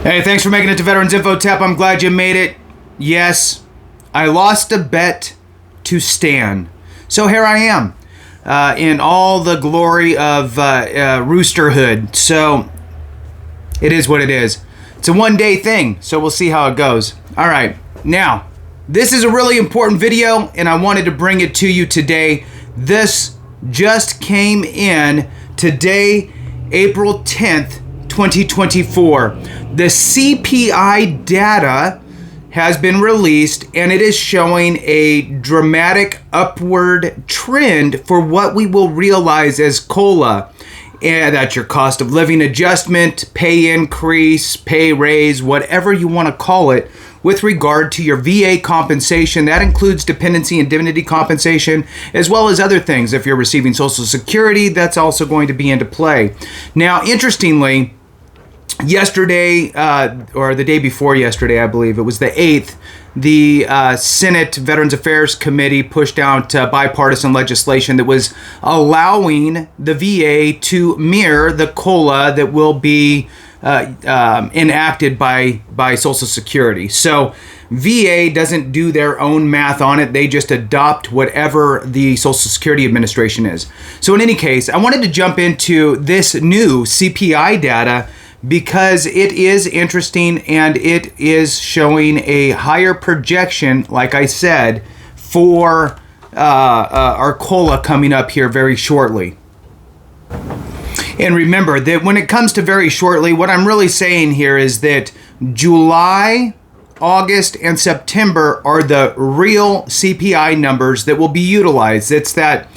Hey, thanks for making it to Veterans Info Tap. I'm glad you made it. Yes, I lost a bet to Stan. So here I am in all the glory of roosterhood. So it is what it is. It's a one-day thing, so we'll see how it goes. All right, now, this is a really important video, and I wanted to bring it to you today. This just came in today, April 10th, 2024. The CPI data has been released, and it is showing a dramatic upward trend for what we will realize as COLA. And that's your cost of living adjustment, pay increase, pay raise, whatever you want to call it, with regard to your VA compensation. That includes dependency and indemnity compensation, as well as other things. If you're receiving Social Security, that's also going to be into play. Now, interestingly, yesterday, or the day before yesterday, I believe, it was the 8th, the Senate Veterans Affairs Committee pushed out bipartisan legislation that was allowing the VA to mirror the COLA that will be enacted by Social Security. So VA doesn't do their own math on it. They just adopt whatever the Social Security Administration is. So in any case, I wanted to jump into this new CPI data because it is interesting and it is showing a higher projection, like I said, for our COLA coming up here very shortly. And remember that when it comes to very shortly, what I'm really saying here is that July, August, and September are the real CPI numbers that will be utilized. It's that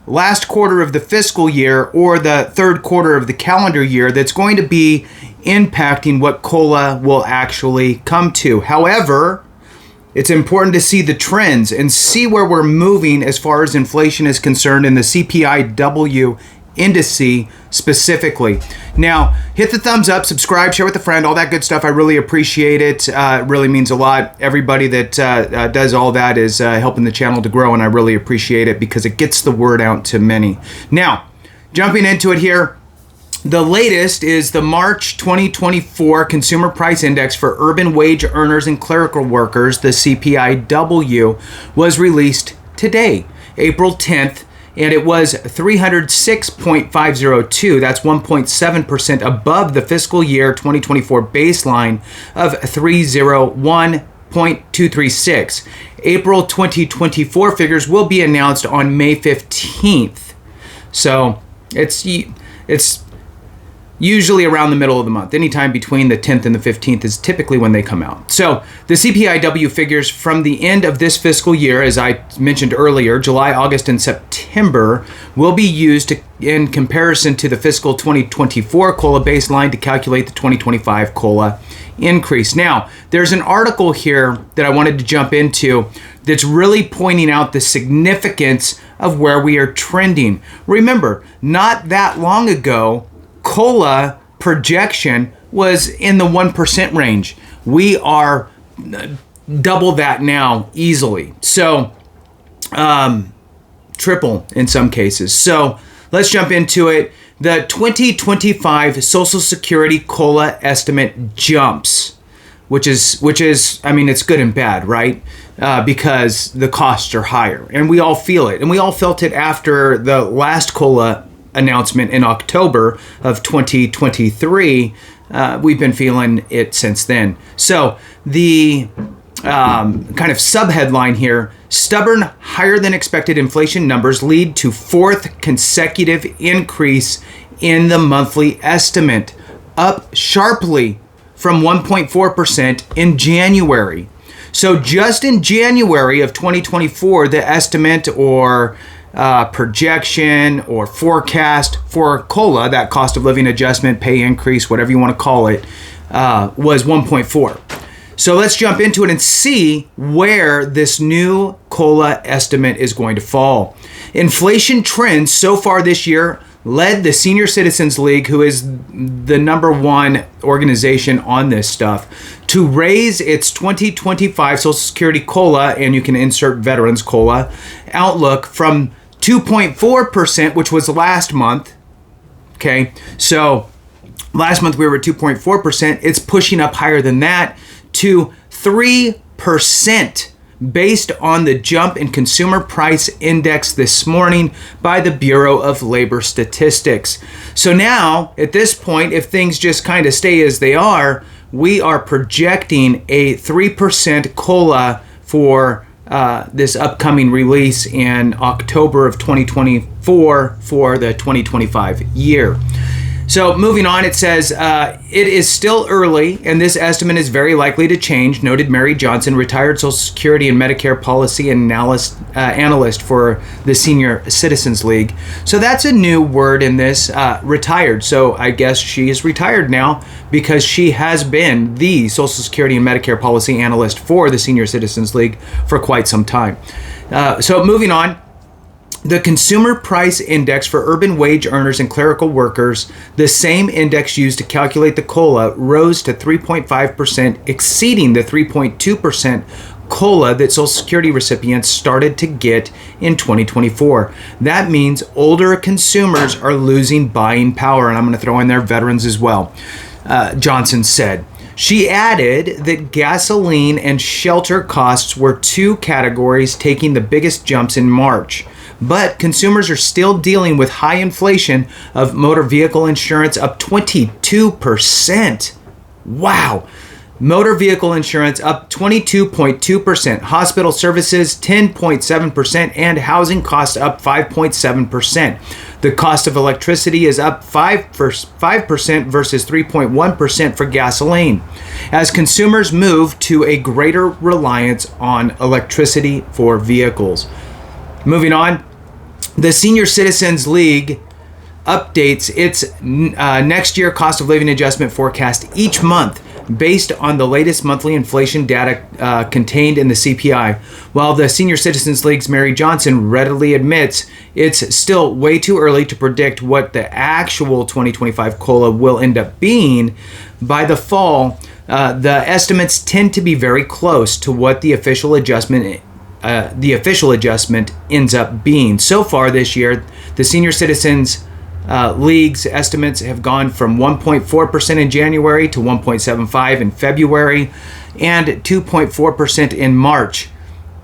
last quarter of the fiscal year or the third quarter of the calendar year that's going to be impacting what COLA will actually come to. However, it's important to see the trends and see where we're moving as far as inflation is concerned in the CPIW indice specifically. Now, hit the thumbs up, subscribe, share with a friend, all that good stuff. I really appreciate it. It really means a lot. Everybody that does all that is helping the channel to grow, and I really appreciate it because it gets the word out to many. Now, jumping into it here, the latest is the March 2024 Consumer Price Index for urban wage earners and clerical workers, the CPIW, was released today, April 10th, and it was 306.502. That's 1.7% above the fiscal year 2024 baseline of 301.236. April 2024 figures will be announced on May 15th. So it's usually around the middle of the month. Anytime between the 10th and the 15th is typically when they come out. So the CPIW figures from the end of this fiscal year, as I mentioned earlier, July, August, and September, will be used in comparison to the fiscal 2024 COLA baseline to calculate the 2025 COLA increase. Now, there's an article here that I wanted to jump into that's really pointing out the significance of where we are trending. Remember, not that long ago, COLA projection was in the 1% range. We are double that now easily. So, triple in some cases. So let's jump into it. The 2025 Social Security COLA estimate jumps, which is, I mean, it's good and bad, right? Because the costs are higher, and we all feel it. And we all felt it after the last COLA announcement in October of 2023. We've been feeling it since then. So the kind of subheadline here, stubborn higher than expected inflation numbers lead to fourth consecutive increase in the monthly estimate, up sharply from 1.4% in January. So just in January of 2024, the estimate or projection or forecast for COLA, that cost of living adjustment, pay increase, whatever you want to call it, was 1.4. So let's jump into it and see where this new COLA estimate is going to fall. Inflation trends so far this year led the Senior Citizens League, who is the #1 organization on this stuff, to raise its 2025 Social Security COLA, and you can insert Veterans COLA, outlook from 2.4%, which was last month. Okay, so Last month we were at 2.4%. It's pushing up higher than that to 3% based on the jump in consumer price index this morning by the Bureau of Labor Statistics. So now, at this point, if things just kind of stay as they are, we are projecting a 3% COLA for this upcoming release in October of 2024 for the 2025 year. So moving on, it says, it is still early, and this estimate is very likely to change, noted Mary Johnson, retired Social Security and Medicare policy analyst for the Senior Citizens League. So that's a new word in this, retired. So I guess she is retired now because she has been the Social Security and Medicare policy analyst for the Senior Citizens League for quite some time. So moving on. The Consumer Price Index for urban wage earners and clerical workers, the same index used to calculate the COLA, rose to 3.5%, exceeding the 3.2% COLA that Social Security recipients started to get in 2024. That means older consumers are losing buying power, and I'm going to throw in there veterans as well, Johnson said. She added that gasoline and shelter costs were two categories taking the biggest jumps in March. But consumers are still dealing with high inflation of motor vehicle insurance up 22%. Wow. Motor vehicle insurance up 22.2%, hospital services 10.7%, and housing costs up 5.7%. The cost of electricity is up 5% versus 3.1% for gasoline, as consumers move to a greater reliance on electricity for vehicles. Moving on, the Senior Citizens League updates its next year cost of living adjustment forecast each month based on the latest monthly inflation data contained in the CPI. While the Senior Citizens League's Mary Johnson readily admits it's still way too early to predict what the actual 2025 COLA will end up being, by the fall, the estimates tend to be very close to what the official adjustment ends up being. So far this year, the Senior Citizens League's estimates have gone from 1.4% in January to 1.75% in February and 2.4% in March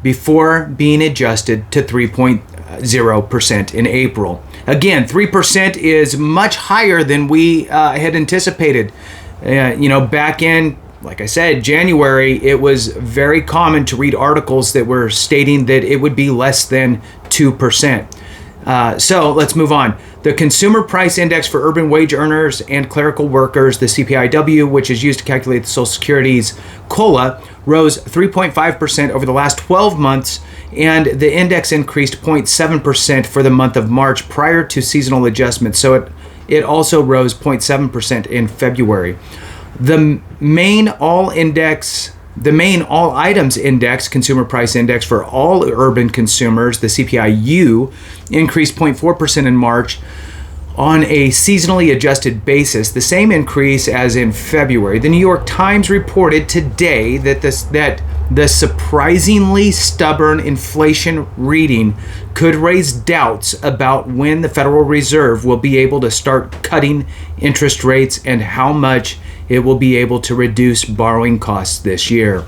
before being adjusted to 3.0% in April. Again, 3% is much higher than we had anticipated. Back in, like I said, January, it was very common to read articles that were stating that it would be less than 2%. So let's move on. The Consumer Price Index for urban wage earners and clerical workers, the CPIW, which is used to calculate the Social Security's COLA, rose 3.5% over the last 12 months, and the index increased 0.7% for the month of March prior to seasonal adjustments. So it also rose 0.7% in February. The main all items index, consumer price index for all urban consumers, the CPI-U, increased 0.4% in March on a seasonally adjusted basis, the same increase as in February. The New York Times reported today that the surprisingly stubborn inflation reading could raise doubts about when the Federal Reserve will be able to start cutting interest rates and how much it will be able to reduce borrowing costs this year.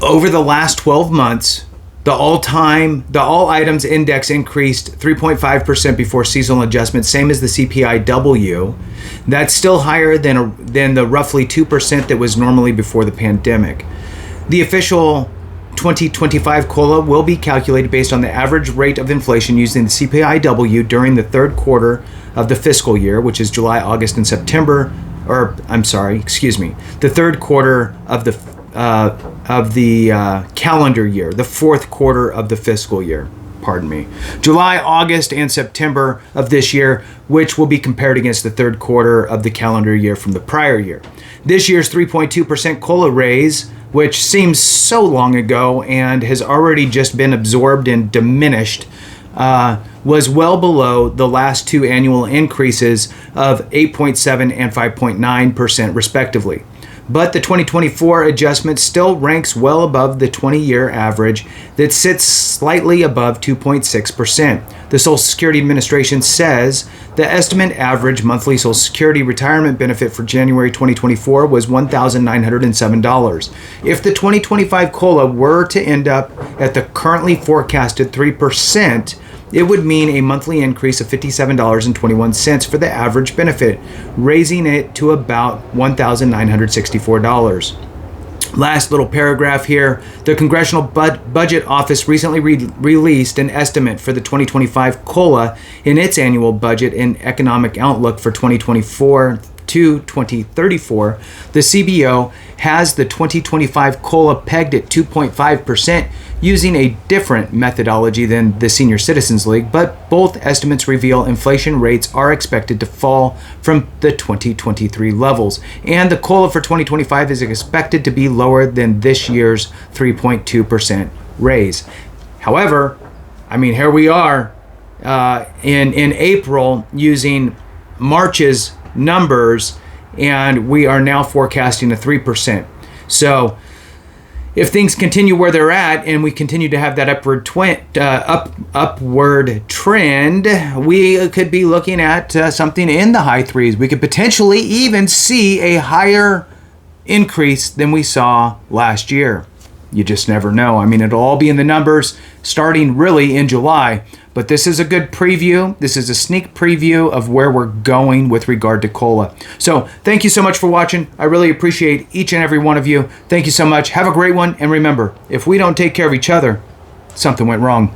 Over the last 12 months, the all items index increased 3.5% before seasonal adjustment, same as the CPI-W. That's still higher than the roughly 2% that was normally before the pandemic. The official 2025 COLA will be calculated based on the average rate of inflation using the CPIW during the third quarter of the fiscal year, which is July, August, and September. The third quarter of the calendar year, the fourth quarter of the fiscal year. July, August, and September of this year, which will be compared against the third quarter of the calendar year from the prior year. This year's 3.2% COLA raise, which seems so long ago and has already just been absorbed and diminished, was well below the last two annual increases of 8.7% and 5.9% respectively. But the 2024 adjustment still ranks well above the 20-year average that sits slightly above 2.6%. The Social Security Administration says the estimate average monthly Social Security retirement benefit for January 2024 was $1,907. If the 2025 COLA were to end up at the currently forecasted 3%, it would mean a monthly increase of $57.21 for the average benefit, raising it to about $1,964. Last little paragraph here. The Congressional Budget Office recently released an estimate for the 2025 COLA in its annual budget and economic outlook for 2024 to 2034. The CBO has the 2025 COLA pegged at 2.5% using a different methodology than the Senior Citizens League, but both estimates reveal inflation rates are expected to fall from the 2023 levels, and the COLA for 2025 is expected to be lower than this year's 3.2% raise. However, here we are in April using March's numbers, and we are now forecasting a 3%. So if things continue where they're at and we continue to have that upward trend, we could be looking at something in the high threes. We could potentially even see a higher increase than we saw last year. You just never know. It'll all be in the numbers starting really in July. But this is a good preview. This is a sneak preview of where we're going with regard to COLA. So thank you so much for watching. I really appreciate each and every one of you. Thank you so much. Have a great one. And remember, if we don't take care of each other, something went wrong.